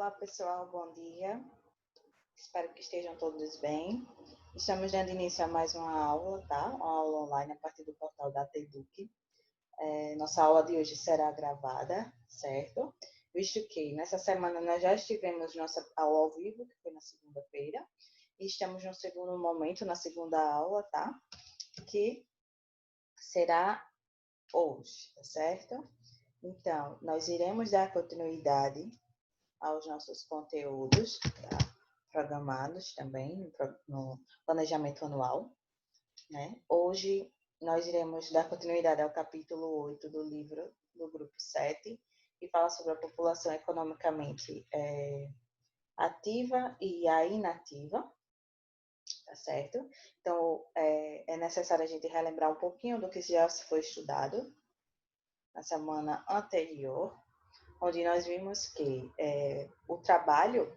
Olá, pessoal, bom dia. Espero que estejam todos bem. Estamos dando início a mais uma aula, tá? Uma aula online a partir do portal da TEDUC. Nossa aula de hoje será gravada, certo? Visto que nessa semana nós já tivemos nossa aula ao vivo, que foi na segunda-feira, e estamos no segundo momento, na segunda aula, tá? Que será hoje, tá certo? Então, nós iremos dar continuidade aos nossos conteúdos, tá? Programados também no planejamento anual, né? Hoje nós iremos dar continuidade ao capítulo 8 do livro do grupo 7, que fala sobre a população economicamente ativa e a inativa, tá certo? Então, é necessário a gente relembrar um pouquinho do que já foi estudado na semana anterior, onde nós vimos que o trabalho,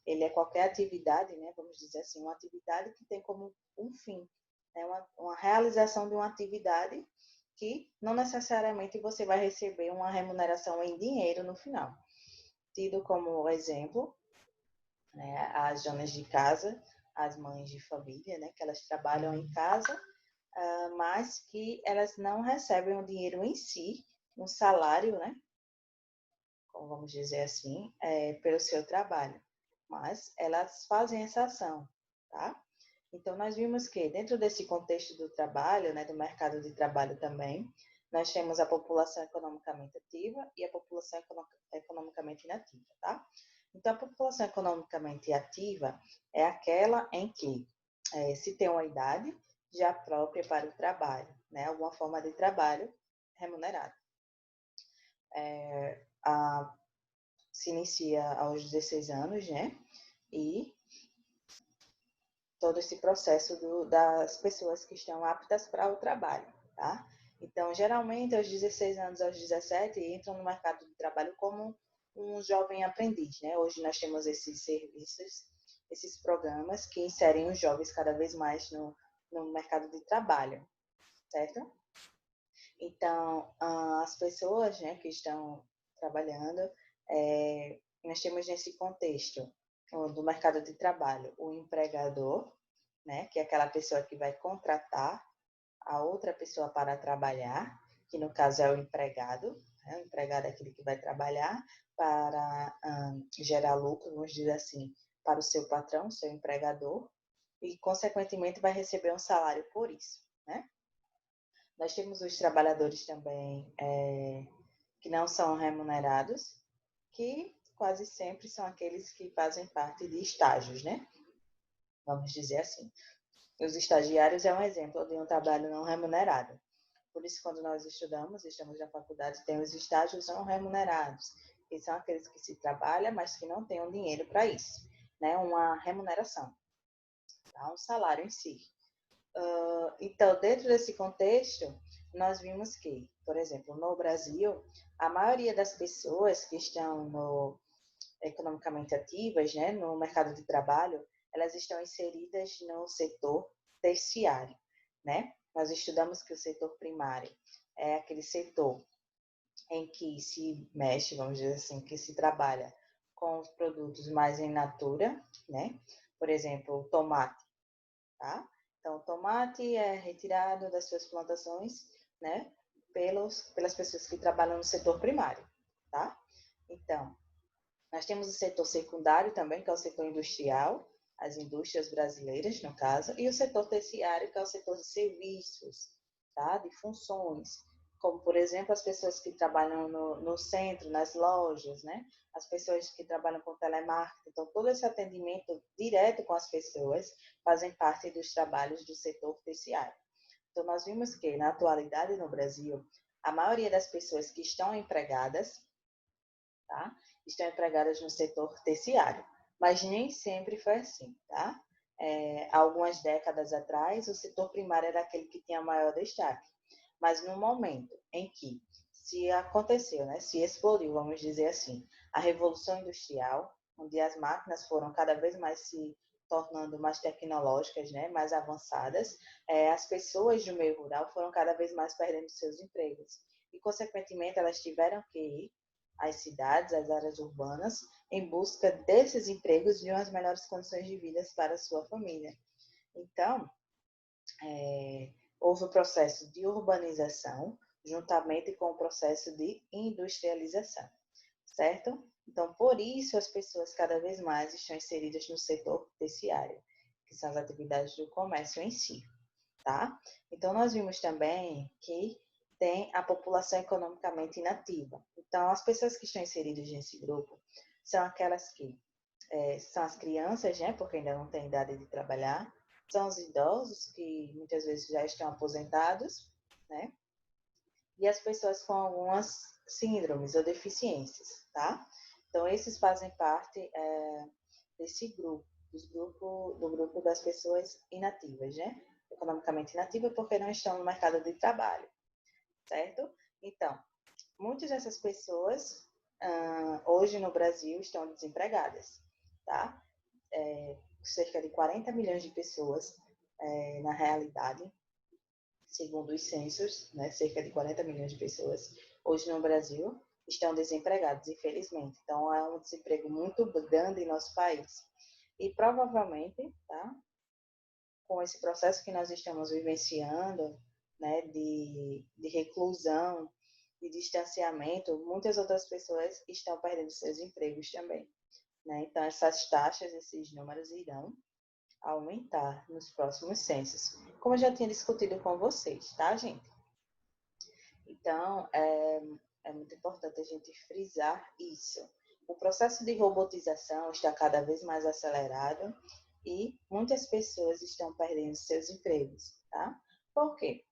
ele é qualquer atividade, né, vamos dizer assim, uma atividade que tem como um fim, né, uma realização de uma atividade que não necessariamente você vai receber uma remuneração em dinheiro no final. Tido como exemplo, né, as donas de casa, as mães de família, né, que elas trabalham em casa, mas que elas não recebem o dinheiro em si, um salário, né, como vamos dizer assim, pelo seu trabalho, mas elas fazem essa ação, tá? Então, nós vimos que dentro desse contexto do trabalho, né, do mercado de trabalho também, nós temos a população economicamente ativa e a população economicamente inativa, tá? Então, a população economicamente ativa é aquela em que se tem uma idade já própria para o trabalho, né, alguma forma de trabalho remunerado. Se inicia aos 16 anos, né? E todo esse processo das pessoas que estão aptas para o trabalho, tá? Então, geralmente, aos 16 anos, aos 17, entram no mercado de trabalho como um jovem aprendiz, né? Hoje nós temos esses serviços, esses programas que inserem os jovens cada vez mais no mercado de trabalho, certo? Então, as pessoas, né, que estão trabalhando, nós temos nesse contexto do mercado de trabalho o empregador, né, que é aquela pessoa que vai contratar a outra pessoa para trabalhar, que no caso é o empregado, né? O empregado é aquele que vai trabalhar para gerar lucro, vamos dizer assim, para o seu patrão, seu empregador, e consequentemente vai receber um salário por isso, né? Nós temos os trabalhadores também que não são remunerados, que quase sempre são aqueles que fazem parte de estágios, né? Vamos dizer assim. Os estagiários é um exemplo de um trabalho não remunerado. Por isso, quando nós estamos na faculdade, tem os estágios não remunerados, que são aqueles que se trabalham, mas que não têm um dinheiro para isso, né? Uma remuneração, tá? Um salário em si. Então, dentro desse contexto, nós vimos que, por exemplo, no Brasil, a maioria das pessoas que estão economicamente ativas, né, no mercado de trabalho, elas estão inseridas no setor terciário, né? Nós estudamos que o setor primário é aquele setor em que se mexe, vamos dizer assim, que se trabalha com os produtos mais in natura, né? Por exemplo, o tomate, tá? Então, o tomate é retirado das suas plantações, né, pelas pessoas que trabalham no setor primário, tá? Então, nós temos o setor secundário também, que é o setor industrial, as indústrias brasileiras, no caso, e o setor terciário, que é o setor de serviços, tá? De funções, como, por exemplo, as pessoas que trabalham no centro, nas lojas, né? As pessoas que trabalham com telemarketing. Então, todo esse atendimento direto com as pessoas fazem parte dos trabalhos do setor terciário. Então, nós vimos que, na atualidade no Brasil, a maioria das pessoas que estão empregadas, tá? Estão empregadas no setor terciário, mas nem sempre foi assim, tá? Há algumas décadas atrás, o setor primário era aquele que tinha maior destaque, mas no momento em que se aconteceu, né, se explodiu, vamos dizer assim, a Revolução Industrial, onde as máquinas foram cada vez mais se tornando mais tecnológicas, né, mais avançadas, as pessoas do meio rural foram cada vez mais perdendo seus empregos. E, consequentemente, elas tiveram que ir às cidades, às áreas urbanas, em busca desses empregos e umas melhores condições de vida para a sua família. Então, houve o processo de urbanização, juntamente com o processo de industrialização, certo? Então, por isso, as pessoas cada vez mais estão inseridas no setor terciário, que são as atividades do comércio em si, tá? Então, nós vimos também que tem a população economicamente inativa. Então, as pessoas que estão inseridas nesse grupo são aquelas que são as crianças, né, porque ainda não têm idade de trabalhar, são os idosos, que muitas vezes já estão aposentados, né, e as pessoas com algumas síndromes ou deficiências, tá? Então, esses fazem parte desse grupo, do grupo das pessoas inativas, né? Economicamente inativas, porque não estão no mercado de trabalho, certo? Então, muitas dessas pessoas, hoje no Brasil, estão desempregadas, tá? Cerca de 40 milhões de pessoas, na realidade, segundo os censos, né, cerca de 40 milhões de pessoas hoje no Brasil estão desempregados, infelizmente. Então, há um desemprego muito grande em nosso país. E provavelmente, tá, com esse processo que nós estamos vivenciando, né, de reclusão, de distanciamento, muitas outras pessoas estão perdendo seus empregos também, né? Então, essas taxas, esses números irão aumentar nos próximos censos, como eu já tinha discutido com vocês, tá, gente? Então, é muito importante a gente frisar isso. O processo de robotização está cada vez mais acelerado e muitas pessoas estão perdendo seus empregos, tá? Por quê?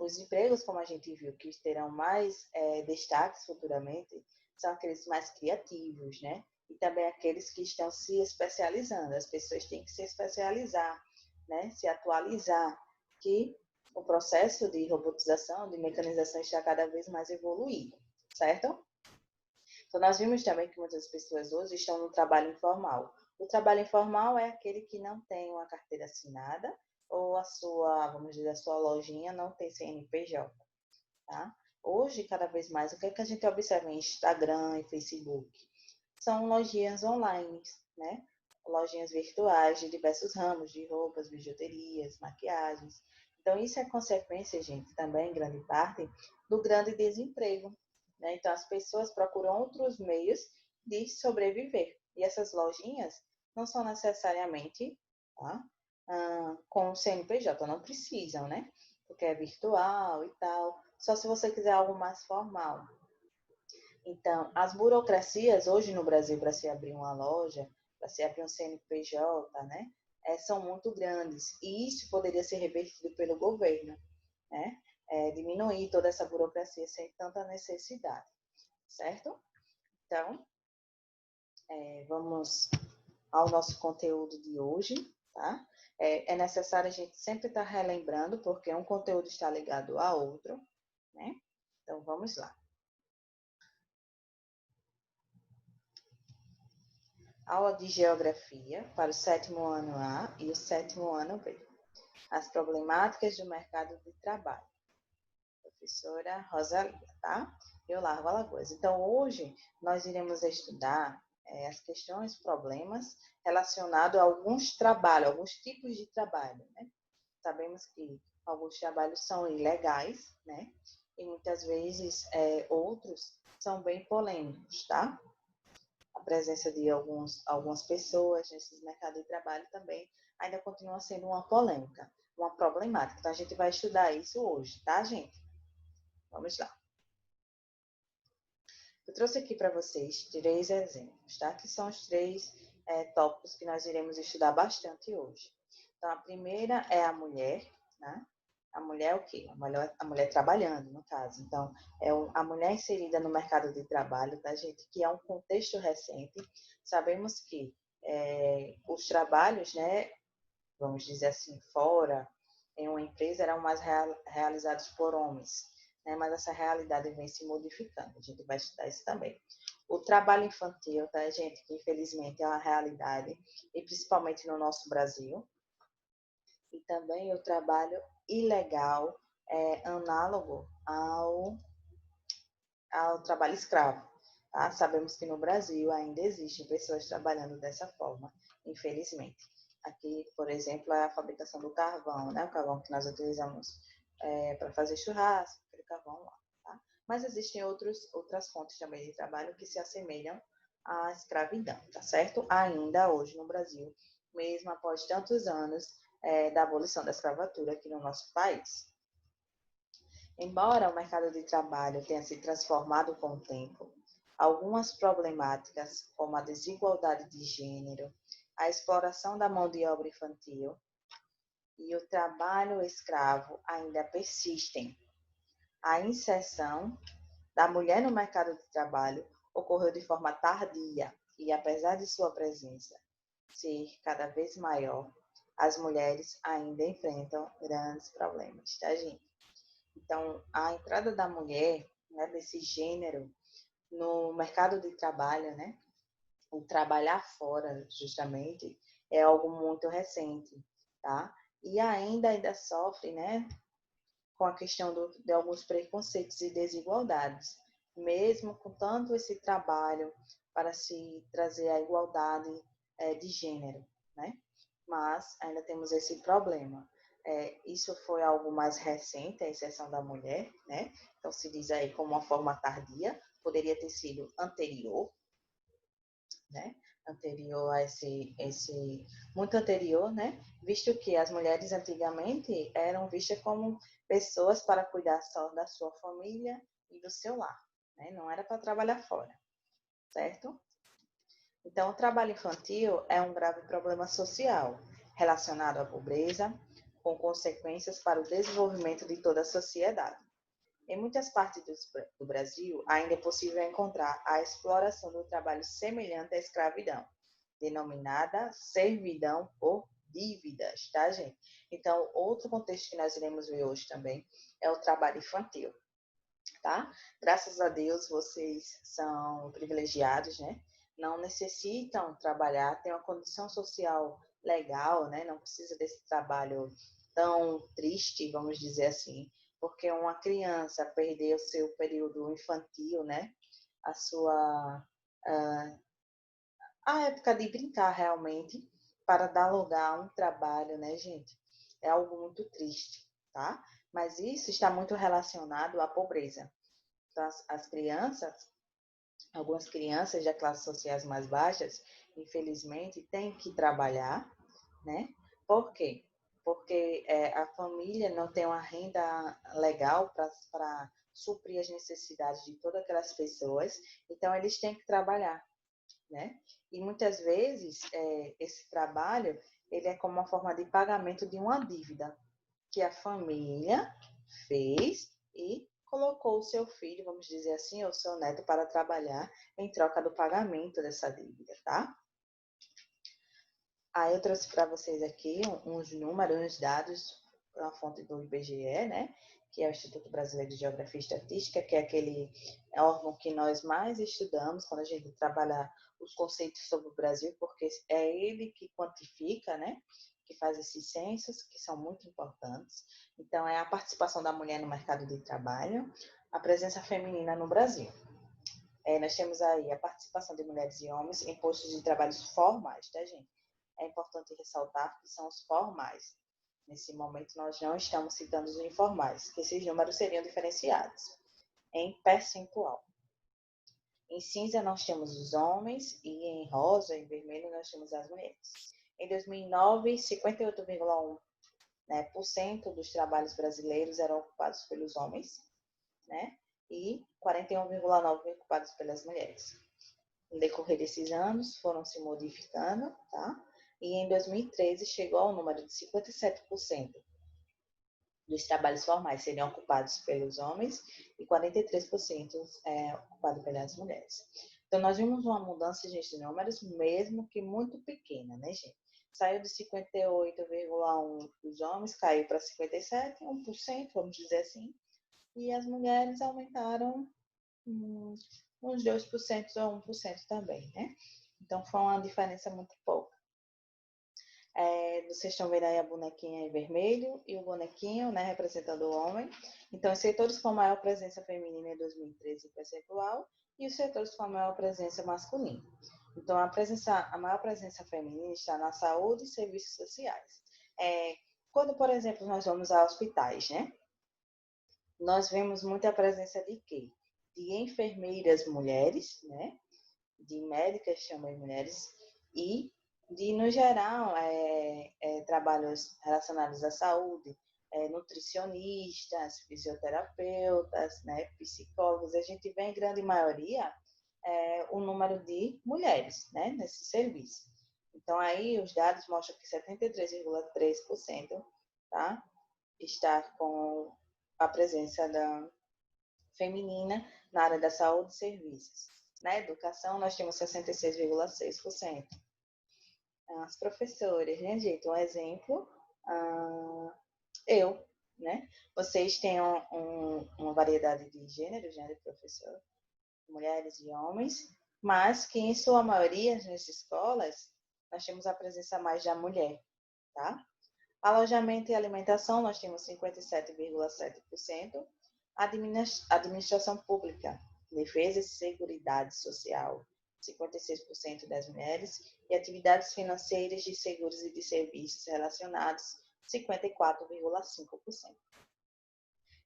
Os empregos, como a gente viu, que terão mais destaques futuramente, são aqueles mais criativos, né? E também aqueles que estão se especializando. As pessoas têm que se especializar, né? Se atualizar, que o processo de robotização, de mecanização está cada vez mais evoluído, certo? Então, nós vimos também que muitas pessoas hoje estão no trabalho informal. O trabalho informal é aquele que não tem uma carteira assinada ou a sua, vamos dizer, a sua lojinha não tem CNPJ, tá? Hoje, cada vez mais, o que é que a gente observa em Instagram e Facebook? São lojinhas online, né? Lojinhas virtuais de diversos ramos, de roupas, bijuterias, maquiagens. Então, isso é consequência, gente, também, em grande parte, do grande desemprego, né? Então, as pessoas procuram outros meios de sobreviver. E essas lojinhas não são necessariamente, tá, com o CNPJ, não precisam, né? Porque é virtual e tal. Só se você quiser algo mais formal. Então, as burocracias hoje no Brasil para se abrir uma loja, para se abrir um CNPJ, né, são muito grandes. E isso poderia ser revertido pelo governo, né? Diminuir toda essa burocracia sem tanta necessidade, certo? Então, vamos ao nosso conteúdo de hoje, tá? É necessário a gente sempre estar relembrando, porque um conteúdo está ligado a outro, né? Então, vamos lá. Aula de Geografia para o 7º ano A e o 7º ano B. As problemáticas do mercado de trabalho. Professora Rosalia, tá? Eu Largo Alagoas. Então, hoje, nós iremos estudar as questões, problemas relacionados a alguns trabalhos, alguns tipos de trabalho, né? Sabemos que alguns trabalhos são ilegais, né? E muitas vezes outros são bem polêmicos, tá? A presença de algumas pessoas nesses mercados de trabalho também ainda continua sendo uma polêmica, uma problemática. Então, a gente vai estudar isso hoje, tá, gente? Vamos lá. Eu trouxe aqui para vocês 3 exemplos, tá? Que são os 3 tópicos que nós iremos estudar bastante hoje. Então, a primeira é a mulher, né? A mulher é o quê? A mulher trabalhando, no caso. Então, a mulher inserida no mercado de trabalho, tá, gente? Que é um contexto recente. Sabemos que os trabalhos, né, vamos dizer assim, fora, em uma empresa, eram mais realizados por homens, né? Mas essa realidade vem se modificando. A gente vai estudar isso também. O trabalho infantil, tá, gente? Que infelizmente é uma realidade, e principalmente no nosso Brasil. E também o trabalho ilegal, análogo ao trabalho escravo. tá? Sabemos que no Brasil ainda existem pessoas trabalhando dessa forma, infelizmente. Aqui, por exemplo, é a fabricação do carvão, né? O carvão que nós utilizamos para fazer churrasco, aquele carvão lá, tá? Mas existem outras fontes também de trabalho que se assemelham à escravidão, tá certo? Ainda hoje no Brasil, mesmo após tantos anos da abolição da escravatura aqui no nosso país. Embora o mercado de trabalho tenha se transformado com o tempo, algumas problemáticas, como a desigualdade de gênero, a exploração da mão de obra infantil e o trabalho escravo ainda persistem. A inserção da mulher no mercado de trabalho ocorreu de forma tardia e, apesar de sua presença ser cada vez maior, as mulheres ainda enfrentam grandes problemas, tá, gente? Então, a entrada da mulher, né, desse gênero, no mercado de trabalho, né, o trabalhar fora, justamente, é algo muito recente, tá? E ainda sofre, né, com a questão de alguns preconceitos e desigualdades, mesmo com tanto esse trabalho para se trazer a igualdade de gênero, né? Mas ainda temos esse problema. Isso foi algo mais recente, a inserção da mulher, né? Então se diz aí como uma forma tardia, poderia ter sido anterior, né? Anterior a muito anterior, né? Visto que as mulheres antigamente eram vistas como pessoas para cuidar só da sua família e do seu lar, né? Não era para trabalhar fora, certo? Então, o trabalho infantil é um grave problema social relacionado à pobreza, com consequências para o desenvolvimento de toda a sociedade. Em muitas partes do Brasil, ainda é possível encontrar a exploração do trabalho semelhante à escravidão, denominada servidão por dívidas, tá, gente? Então, outro contexto que nós iremos ver hoje também é o trabalho infantil, tá? Graças a Deus, vocês são privilegiados, né? Não necessitam trabalhar, têm uma condição social legal, né? Não precisa desse trabalho tão triste, vamos dizer assim, porque uma criança perder o seu período infantil, né? A sua a época de brincar realmente para dar lugar a um trabalho, né, gente? É algo muito triste, tá? Mas isso está muito relacionado à pobreza. Então, as crianças, algumas crianças de classes sociais mais baixas, infelizmente, têm que trabalhar, né? Por quê? Porque a família não tem uma renda legal para suprir as necessidades de todas aquelas pessoas, então eles têm que trabalhar, né? E muitas vezes esse trabalho ele é como uma forma de pagamento de uma dívida que a família fez e colocou o seu filho, vamos dizer assim, ou seu neto para trabalhar em troca do pagamento dessa dívida, tá? Aí eu trouxe para vocês aqui uns números, uns dados, uma fonte do IBGE, né? Que é o Instituto Brasileiro de Geografia e Estatística, que é aquele órgão que nós mais estudamos quando a gente trabalha os conceitos sobre o Brasil, porque é ele que quantifica, né? Que faz esses censos, que são muito importantes. Então, é a participação da mulher no mercado de trabalho, a presença feminina no Brasil. Nós temos aí a participação de mulheres e homens em postos de trabalhos formais, tá, gente? É importante ressaltar que são os formais. Nesse momento, nós não estamos citando os informais, que esses números seriam diferenciados em percentual. Em cinza, nós temos os homens, e em rosa e vermelho, nós temos as mulheres. Em 2009, 58,1%, né, por cento dos trabalhos brasileiros eram ocupados pelos homens, né, e 41,9% ocupados pelas mulheres. No decorrer desses anos, foram se modificando, tá? E em 2013 chegou ao número de 57% dos trabalhos formais seriam ocupados pelos homens e 43% ocupados pelas mulheres. Então, nós vimos uma mudança de números, mesmo que muito pequena, né, gente? Saiu de 58,1% dos homens, caiu para 57%, 1%, vamos dizer assim, e as mulheres aumentaram uns 2% ou 1% também, né? Então, foi uma diferença muito pouca. Vocês estão vendo aí a bonequinha em vermelho e o bonequinho, né, representando o homem. Então, os setores com maior presença feminina em 2013 percentual e os setores com a maior presença masculina. Então, a maior presença feminina está na saúde e serviços sociais. Quando, por exemplo, nós vamos a hospitais, né? Nós vemos muita presença de quê? De enfermeiras mulheres, né? De médicas também mulheres e de, no geral, trabalhos relacionados à saúde, nutricionistas, fisioterapeutas, né, psicólogos. A gente vê em grande maioria o número de mulheres, né, nesse serviço. Então, aí os dados mostram que 73,3%, tá, está com a presença feminina na área da saúde e serviços. Na educação, nós temos 66,6%. As professoras, né, gente? Um exemplo, eu, né? Vocês têm uma variedade de gêneros, né, de professor, mulheres e homens, mas que em sua maioria, nas escolas, nós temos a presença mais da mulher, tá? Alojamento e alimentação, nós temos 57,7%. Administração pública, defesa e seguridade social, 56% das mulheres. E atividades financeiras de seguros e de serviços relacionados, 54,5%.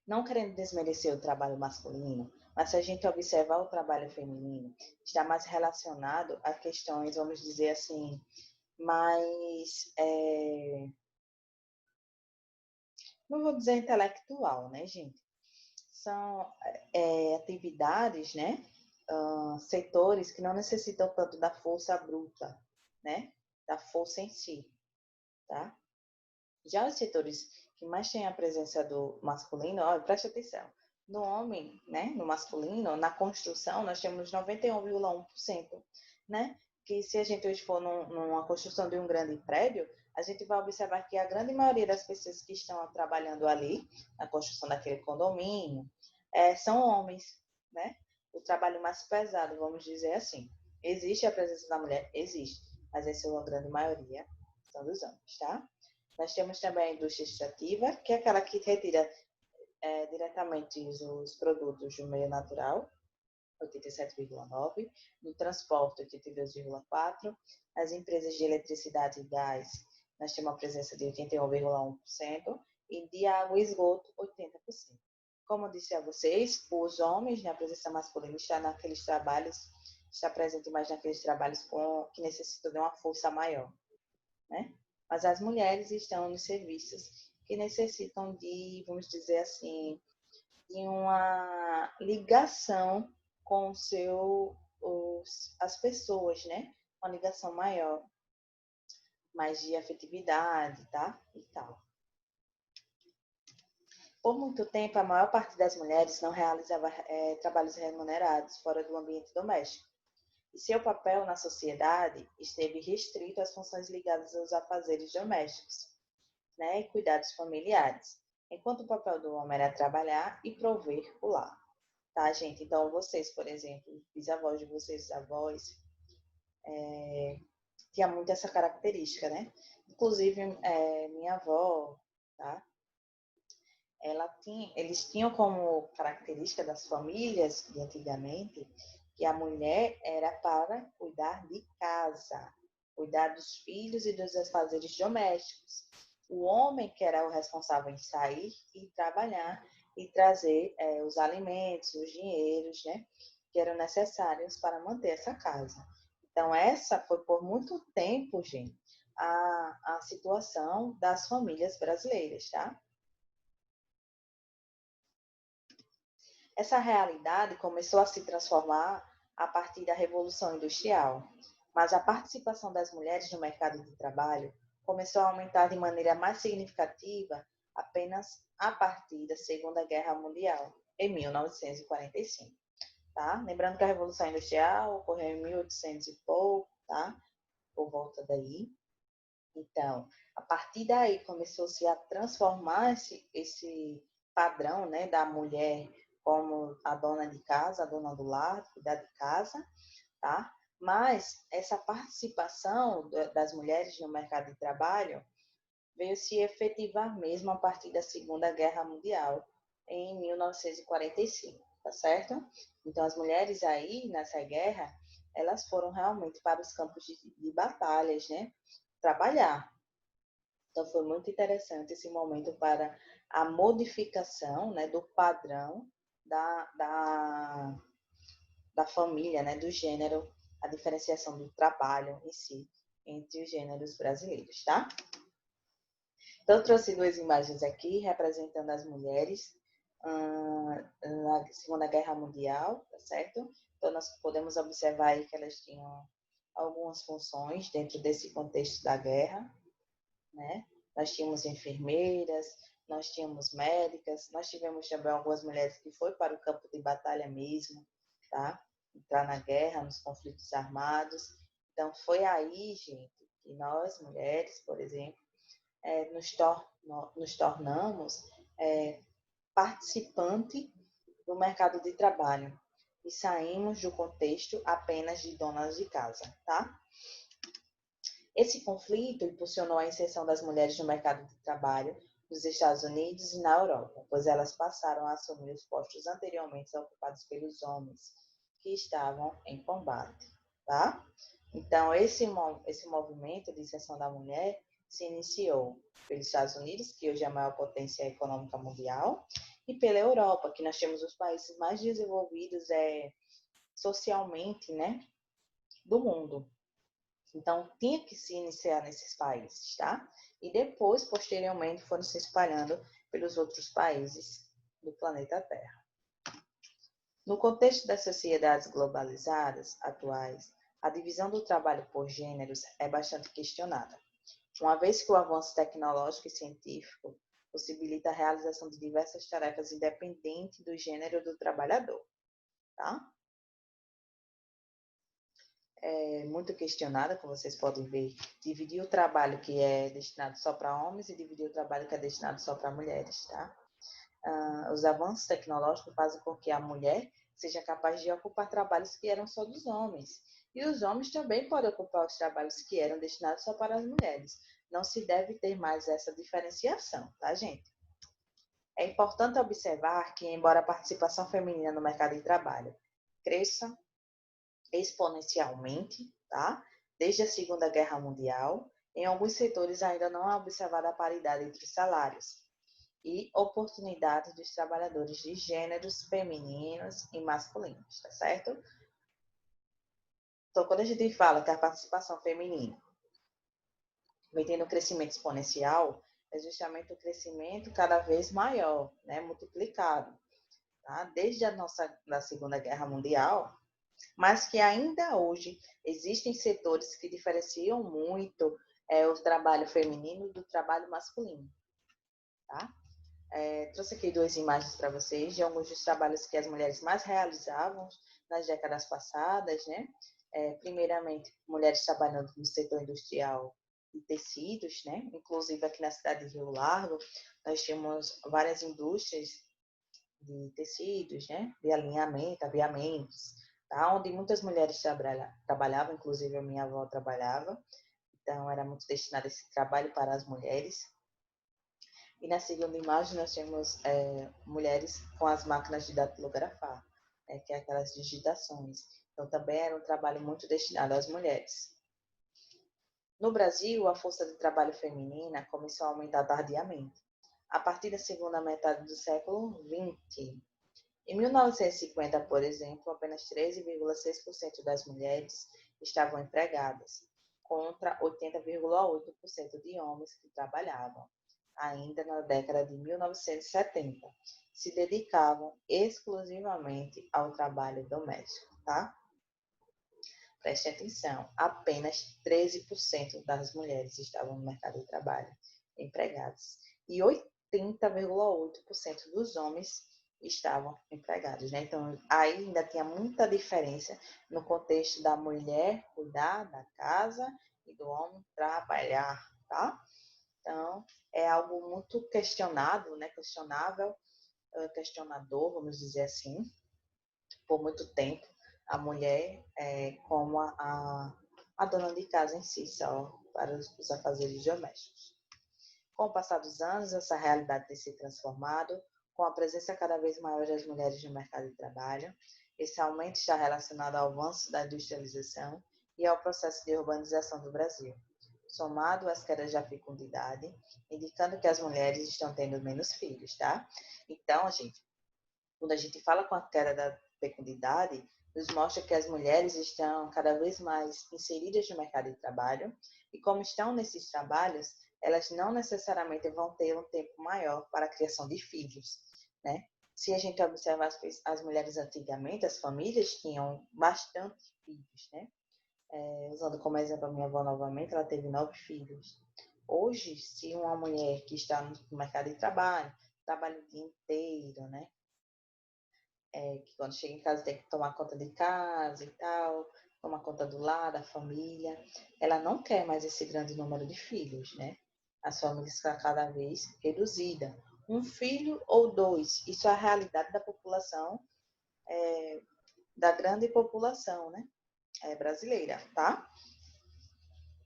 Não querendo desmerecer o trabalho masculino, mas se a gente observar o trabalho feminino, está mais relacionado a questões, vamos dizer assim, mais... não vou dizer intelectual, né, gente? São atividades, né, setores que não necessitam tanto da força bruta, né, da força em si, tá? Já os setores que mais têm a presença do masculino, olha, preste atenção, no homem, né, no masculino, na construção, nós temos 91,1%, né, que se a gente hoje for numa construção de um grande prédio, a gente vai observar que a grande maioria das pessoas que estão trabalhando ali, na construção daquele condomínio, são homens, né? O trabalho mais pesado, vamos dizer assim. Existe a presença da mulher? Existe, mas essa é a grande maioria, são dos homens, tá? Nós temos também a indústria extrativa, que é aquela que retira diretamente os produtos do meio natural, 87,9%, no transporte, 82,4%, as empresas de eletricidade e gás, nós temos uma presença de 81,1%, e de água e esgoto, 80%. Como eu disse a vocês, os homens, a presença masculina está naqueles trabalhos, está presente mais naqueles trabalhos que necessitam de uma força maior, né? Mas as mulheres estão nos serviços que necessitam de, vamos dizer assim, de uma ligação com as pessoas, né? Uma ligação maior, mais de afetividade, tá? E tal. Por muito tempo, a maior parte das mulheres não realizava trabalhos remunerados fora do ambiente doméstico. E seu papel na sociedade esteve restrito às funções ligadas aos afazeres domésticos, né, e cuidados familiares, enquanto o papel do homem era trabalhar e prover o lar. Tá, gente? Então, vocês, por exemplo, bisavós de vocês, avós, tinha muito essa característica, né? Inclusive, minha avó, tá? Eles tinham como característica das famílias de antigamente que a mulher era para cuidar de casa, cuidar dos filhos e dos afazeres domésticos. O homem que era o responsável em sair e trabalhar e trazer os alimentos, os dinheiros, né, que eram necessários para manter essa casa. Então, essa foi por muito tempo, gente, a situação das famílias brasileiras, tá? Essa realidade começou a se transformar a partir da Revolução Industrial, mas a participação das mulheres no mercado de trabalho começou a aumentar de maneira mais significativa apenas a partir da Segunda Guerra Mundial, em 1945. Tá? Lembrando que a Revolução Industrial ocorreu em 1800 e pouco, tá? Por volta daí. Então, a partir daí começou-se a transformar esse padrão, né, da mulher como a dona de casa, a dona do lar, cuidar de casa, tá? Mas essa participação das mulheres no mercado de trabalho veio se efetivar mesmo a partir da Segunda Guerra Mundial, em 1945. tá certo? Então, as mulheres aí, nessa guerra, elas foram realmente para os campos de batalhas, né? Trabalhar. Então, foi muito interessante esse momento para a modificação, né, do padrão da, da, da família, né, do gênero, a diferenciação do trabalho em si entre os gêneros brasileiros, tá? Então, eu trouxe duas imagens aqui representando as mulheres na Segunda Guerra Mundial, tá certo? Então, nós podemos observar aí que elas tinham algumas funções dentro desse contexto da guerra, né? Nós tínhamos enfermeiras, nós tínhamos médicas, nós tivemos também algumas mulheres que foram para o campo de batalha mesmo, tá? Entrar na guerra, nos conflitos armados. Então, foi aí, gente, que nós, mulheres, por exemplo, nos tornamos participante do mercado de trabalho e saímos do contexto apenas de donas de casa, tá? Esse conflito impulsionou a inserção das mulheres no mercado de trabalho nos Estados Unidos e na Europa, pois elas passaram a assumir os postos anteriormente ocupados pelos homens que estavam em combate, tá? Então, esse movimento de inserção da mulher se iniciou pelos Estados Unidos, que hoje é a maior potência econômica mundial, e pela Europa, que nós temos os países mais desenvolvidos socialmente, né, do mundo. Então, tinha que se iniciar nesses países, tá? E depois, posteriormente, foram se espalhando pelos outros países do planeta Terra. No contexto das sociedades globalizadas atuais, a divisão do trabalho por gêneros é bastante questionada, uma vez que o avanço tecnológico e científico possibilita a realização de diversas tarefas independente do gênero do trabalhador, tá? Muito questionada, como vocês podem ver, dividir o trabalho que é destinado só para homens e dividir o trabalho que é destinado só para mulheres, tá? Os avanços tecnológicos fazem com que a mulher seja capaz de ocupar trabalhos que eram só dos homens. E os homens também podem ocupar os trabalhos que eram destinados só para as mulheres. Não se deve ter mais essa diferenciação, tá, gente? É importante observar que, embora a participação feminina no mercado de trabalho cresça exponencialmente, tá? Desde a Segunda Guerra Mundial, em alguns setores ainda não é observada a paridade entre salários e oportunidades dos trabalhadores de gêneros femininos e masculinos, tá certo? Então, quando a gente fala que a participação feminina vem tendo um crescimento exponencial, é justamente o crescimento cada vez maior, né, multiplicado, tá? Desde da Segunda Guerra Mundial, mas que ainda hoje existem setores que diferenciam muito o trabalho feminino do trabalho masculino, tá? Trouxe aqui duas imagens para vocês de alguns dos trabalhos que as mulheres mais realizavam nas décadas passadas, né? Primeiramente, mulheres trabalhando no setor industrial de tecidos, né? Inclusive aqui na cidade de Rio Largo, nós tínhamos várias indústrias de tecidos, né? De alinhamento, aviamentos, tá? Onde muitas mulheres trabalhavam, inclusive a minha avó trabalhava, então era muito destinado esse trabalho para as mulheres. E na segunda imagem nós temos mulheres com as máquinas de datilografar, que é aquelas digitações. Então também era um trabalho muito destinado às mulheres. No Brasil, a força de trabalho feminina começou a aumentar tardiamente, a partir da segunda metade do século XX. Em 1950, por exemplo, apenas 13,6% das mulheres estavam empregadas, contra 80,8% de homens que trabalhavam. Ainda na década de 1970, se dedicavam exclusivamente ao trabalho doméstico, tá? Preste atenção, apenas 13% das mulheres estavam no mercado de trabalho empregadas e 80,8% dos homens estavam empregados, né? Então, aí ainda tinha muita diferença no contexto da mulher cuidar da casa e do homem trabalhar, tá? Então, é algo muito questionado, né? Questionável, questionador, vamos dizer assim, por muito tempo, a mulher como a dona de casa em si, só para os afazeres domésticos. Com o passar dos anos, essa realidade tem se transformado, com a presença cada vez maior das mulheres no mercado de trabalho. Esse aumento está relacionado ao avanço da industrialização e ao processo de urbanização do Brasil, somado às quedas da fecundidade, indicando que as mulheres estão tendo menos filhos, tá? Então, gente, quando a gente fala com a queda da fecundidade, nos mostra que as mulheres estão cada vez mais inseridas no mercado de trabalho e como estão nesses trabalhos, elas não necessariamente vão ter um tempo maior para a criação de filhos, né? Se a gente observar as mulheres antigamente, as famílias tinham bastante filhos, né? Usando como exemplo a minha avó novamente, ela teve 9 filhos. Hoje, se uma mulher que está no mercado de trabalho, trabalha o dia inteiro, né? Que quando chega em casa tem que tomar conta de casa e tal, tomar conta do lar, da família. Ela não quer mais esse grande número de filhos, né? As famílias estão cada vez reduzida. Um filho ou dois, isso é a realidade da população, da grande população, né? Brasileira, tá?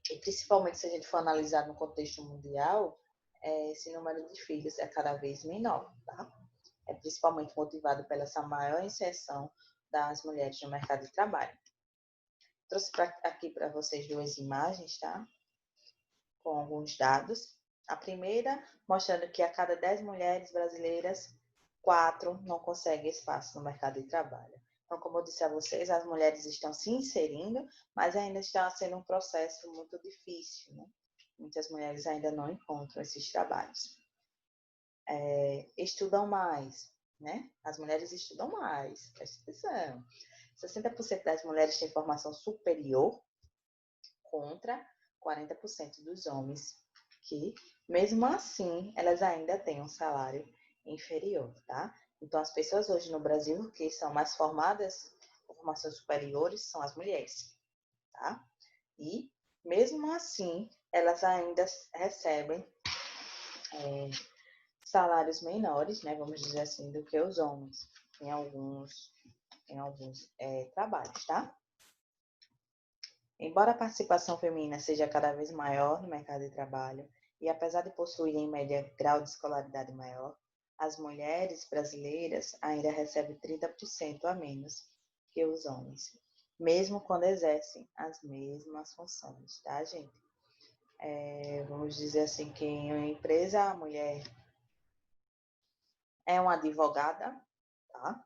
E principalmente se a gente for analisar no contexto mundial, esse número de filhos é cada vez menor, tá? É principalmente motivado pela essa maior inserção das mulheres no mercado de trabalho. Trouxe aqui para vocês 2 imagens, tá? Com alguns dados. A primeira, mostrando que a cada 10 mulheres brasileiras, 4 não conseguem espaço no mercado de trabalho. Então, como eu disse a vocês, as mulheres estão se inserindo, mas ainda está sendo um processo muito difícil, né? Muitas mulheres ainda não encontram esses trabalhos. Estudam mais, né? As mulheres estudam mais, presta atenção. 60% das mulheres têm formação superior contra 40% dos homens, que, mesmo assim, elas ainda têm um salário inferior, tá? Então, as pessoas hoje no Brasil que são mais formadas com formações superiores são as mulheres, tá? E, mesmo assim, elas ainda recebem salários menores, né, vamos dizer assim, do que os homens em alguns trabalhos, tá? Embora a participação feminina seja cada vez maior no mercado de trabalho e apesar de possuírem em média grau de escolaridade maior, as mulheres brasileiras ainda recebem 30% a menos que os homens, mesmo quando exercem as mesmas funções, tá, gente? Vamos dizer assim que em uma empresa a mulher é uma advogada, tá?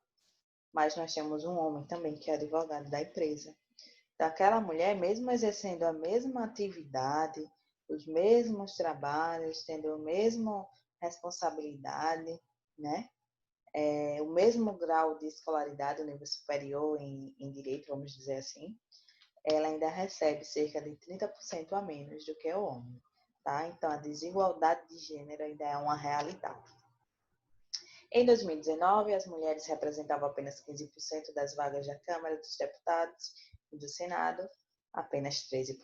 Mas nós temos um homem também que é advogado da empresa. Daquela mulher, mesmo exercendo a mesma atividade, os mesmos trabalhos, tendo a mesma responsabilidade, né? O mesmo grau de escolaridade, o nível superior em direito, vamos dizer assim, ela ainda recebe cerca de 30% a menos do que o homem, tá? Então, a desigualdade de gênero ainda é uma realidade. Em 2019, as mulheres representavam apenas 15% das vagas da Câmara dos Deputados e do Senado, apenas 13%.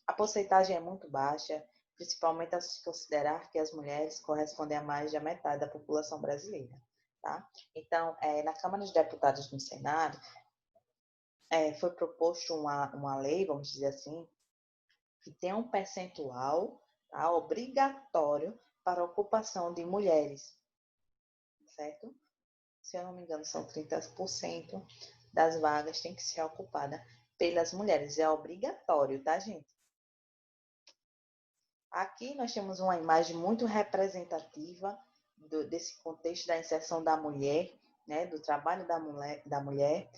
A porcentagem é muito baixa, principalmente ao se considerar que as mulheres correspondem a mais da metade da população brasileira. Tá? Então, na Câmara dos Deputados e no Senado, foi proposto uma lei, vamos dizer assim, que tem um percentual, tá, obrigatório para a ocupação de mulheres, certo? Se eu não me engano, são 30% das vagas tem que ser ocupada pelas mulheres. É obrigatório, tá, gente? Aqui nós temos uma imagem muito representativa desse contexto da inserção da mulher, né, do trabalho da mulher,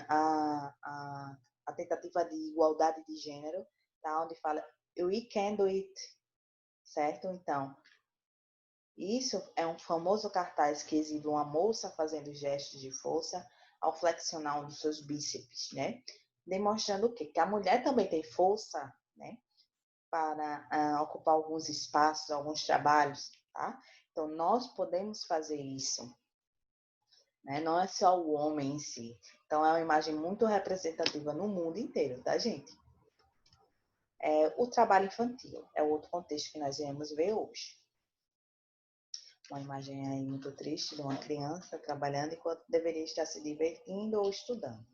a tentativa de igualdade de gênero, tá, onde fala "we can do it", certo? Então, isso é um famoso cartaz que exibe uma moça fazendo gestos de força ao flexionar um dos seus bíceps, né? Demonstrando o quê? Que a mulher também tem força, né? Para ocupar alguns espaços, alguns trabalhos, tá? Então, nós podemos fazer isso, né? Não é só o homem em si. Então, é uma imagem muito representativa no mundo inteiro, tá, gente? O trabalho infantil é o outro contexto que nós iremos ver hoje. Uma imagem aí muito triste de uma criança trabalhando enquanto deveria estar se divertindo ou estudando.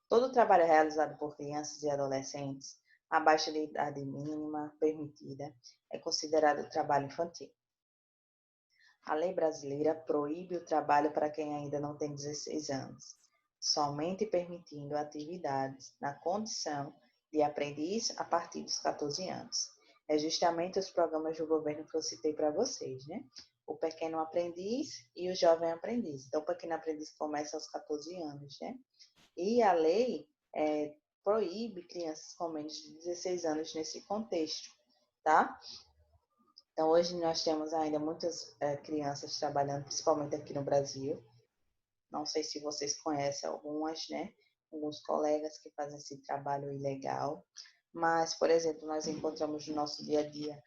Todo o trabalho realizado por crianças e adolescentes abaixo da idade mínima permitida é considerado trabalho infantil. A lei brasileira proíbe o trabalho para quem ainda não tem 16 anos, somente permitindo atividades na condição de aprendiz a partir dos 14 anos. É justamente os programas do governo que eu citei para vocês, né? O pequeno aprendiz e o jovem aprendiz. Então, o pequeno aprendiz começa aos 14 anos, né? E a lei proíbe crianças com menos de 16 anos nesse contexto, tá? Então, hoje nós temos ainda muitas crianças trabalhando, principalmente aqui no Brasil. Não sei se vocês conhecem algumas, né? Alguns colegas que fazem esse trabalho ilegal. Mas, por exemplo, nós encontramos no nosso dia a dia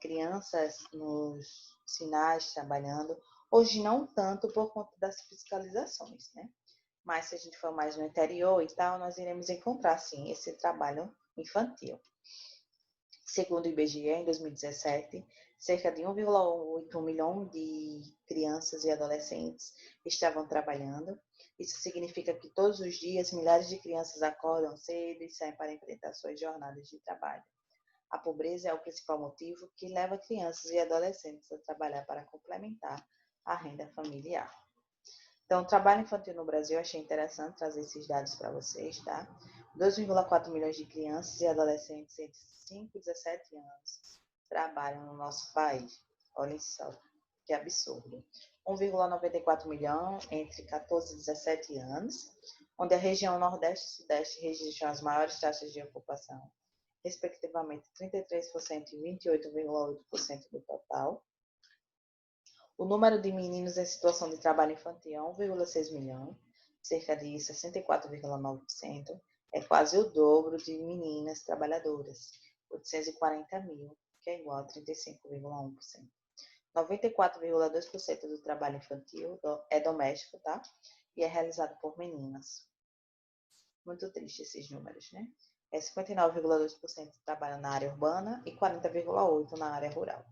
crianças nos sinais trabalhando. Hoje não tanto por conta das fiscalizações, né? Mas se a gente for mais no interior e tal, nós iremos encontrar, sim, esse trabalho infantil. Segundo o IBGE, em 2017, cerca de 1,8 milhão de crianças e adolescentes estavam trabalhando. Isso significa que todos os dias milhares de crianças acordam cedo e saem para enfrentar suas jornadas de trabalho. A pobreza é o principal motivo que leva crianças e adolescentes a trabalhar para complementar a renda familiar. Então, o trabalho infantil no Brasil, eu achei interessante trazer esses dados para vocês, tá? 2,4 milhões de crianças e adolescentes entre 5 e 17 anos trabalham no nosso país. Olha só, que absurdo. 1,94 milhão entre 14 e 17 anos, onde a região Nordeste e Sudeste registram as maiores taxas de ocupação, respectivamente 33% e 28,8% do total. O número de meninos em situação de trabalho infantil é 1,6 milhão, cerca de 64,9%, é quase o dobro de meninas trabalhadoras, 840 mil, que é igual a 35,1%. 94,2% do trabalho infantil é doméstico, tá? E é realizado por meninas. Muito triste esses números, né? 59,2% trabalham na área urbana e 40,8% na área rural.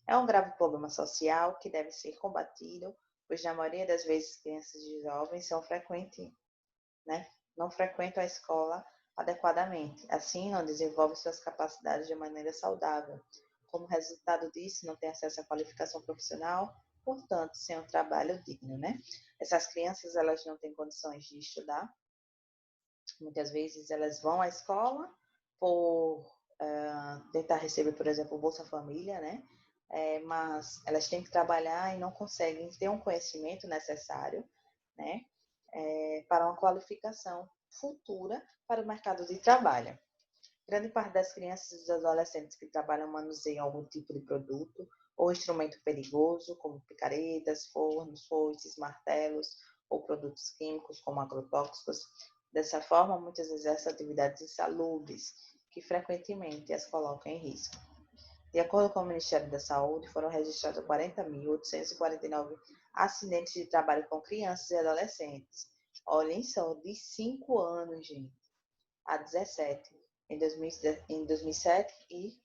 É um grave problema social que deve ser combatido, pois na maioria das vezes crianças e jovens não frequentam a escola adequadamente, assim não desenvolvem suas capacidades de maneira saudável. Como resultado disso, não têm acesso à qualificação profissional, portanto, sem um trabalho digno, né? Essas crianças, elas não têm condições de estudar. Muitas vezes elas vão à escola por tentar receber, por exemplo, o Bolsa Família, né? Mas elas têm que trabalhar e não conseguem ter um conhecimento necessário, né? Para uma qualificação futura para o mercado de trabalho. Grande parte das crianças e dos adolescentes que trabalham manuseiam algum tipo de produto ou instrumento perigoso, como picaretas, fornos, foices, martelos ou produtos químicos, como agrotóxicos. Dessa forma, muitas exercem atividades insalubres, que frequentemente as colocam em risco. De acordo com o Ministério da Saúde, foram registrados 40.849 acidentes de trabalho com crianças e adolescentes. Olhem só, de 5 anos, gente, a 17, em 2007 e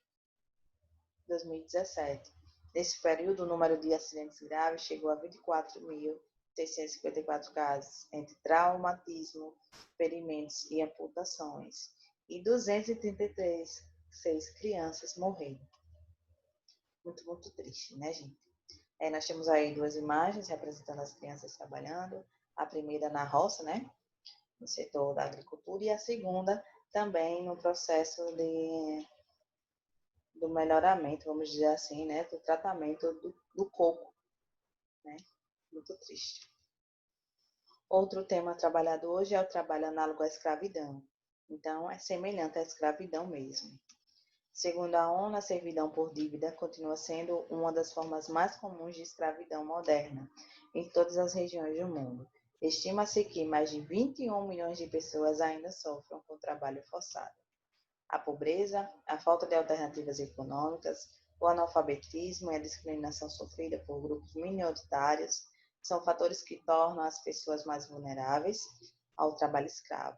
2017. Nesse período, o número de acidentes graves chegou a 24.654 casos, entre traumatismo, ferimentos e amputações, e 233 crianças morreram. Muito, muito triste, né, gente? Nós temos aí duas imagens representando as crianças trabalhando. A primeira na roça, né, no setor da agricultura, e a segunda também no processo do melhoramento, vamos dizer assim, né, do tratamento do coco, né? Muito triste. Outro tema trabalhado hoje é o trabalho análogo à escravidão. Então, é semelhante à escravidão mesmo. Segundo a ONU, a servidão por dívida continua sendo uma das formas mais comuns de escravidão moderna em todas as regiões do mundo. Estima-se que mais de 21 milhões de pessoas ainda sofrem com o trabalho forçado. A pobreza, a falta de alternativas econômicas, o analfabetismo e a discriminação sofrida por grupos minoritários são fatores que tornam as pessoas mais vulneráveis ao trabalho escravo.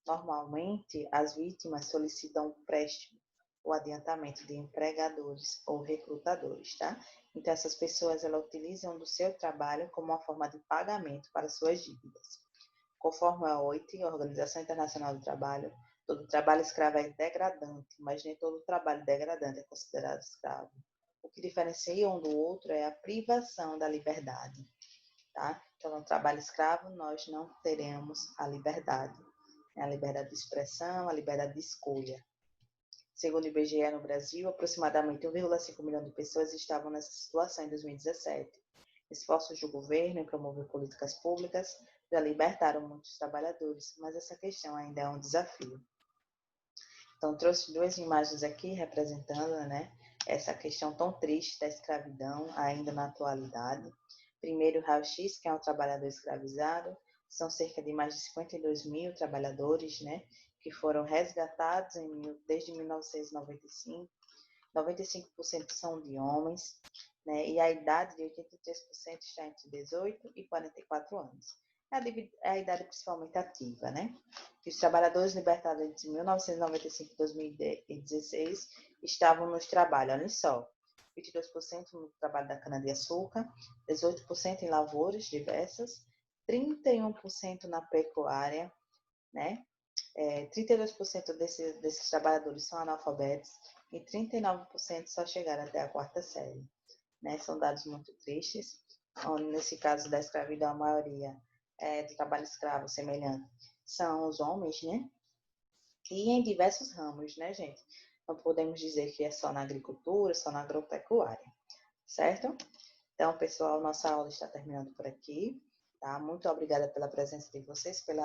Normalmente, as vítimas solicitam um empréstimo ou adiantamento de empregadores ou recrutadores, tá? Então, essas pessoas, elas utilizam do seu trabalho como uma forma de pagamento para suas dívidas. Conforme a OIT, a Organização Internacional do Trabalho, todo trabalho escravo é degradante, mas nem todo trabalho degradante é considerado escravo. O que diferencia um do outro é a privação da liberdade, tá? Então, no trabalho escravo, nós não teremos a liberdade, né? A liberdade de expressão, a liberdade de escolha. Segundo o IBGE, no Brasil, aproximadamente 1,5 milhão de pessoas estavam nessa situação em 2017. Esforços do governo em promover políticas públicas já libertaram muitos trabalhadores, mas essa questão ainda é um desafio. Então, trouxe duas imagens aqui representando, né, essa questão tão triste da escravidão ainda na atualidade. Primeiro, o raio-x, que é um trabalhador escravizado, são cerca de mais de 52 mil trabalhadores, né, que foram resgatados desde 1995. 95% são de homens, né, e a idade de 83% está entre 18 e 44 anos. É a idade principalmente ativa, né? Os trabalhadores libertados entre 1995 e 2016 estavam nos trabalhos, olha só, 22% no trabalho da cana-de-açúcar, 18% em lavouras diversas, 31% na pecuária, né? 32% desses trabalhadores são analfabetos e 39% só chegaram até a quarta série, né? São dados muito tristes, onde, nesse caso da escravidão, a maioria do trabalho escravo semelhante são os homens, né? E em diversos ramos, né, gente? Não podemos dizer que é só na agricultura, só na agropecuária, certo? Então, pessoal, nossa aula está terminando por aqui, tá? Muito obrigada pela presença de vocês, pela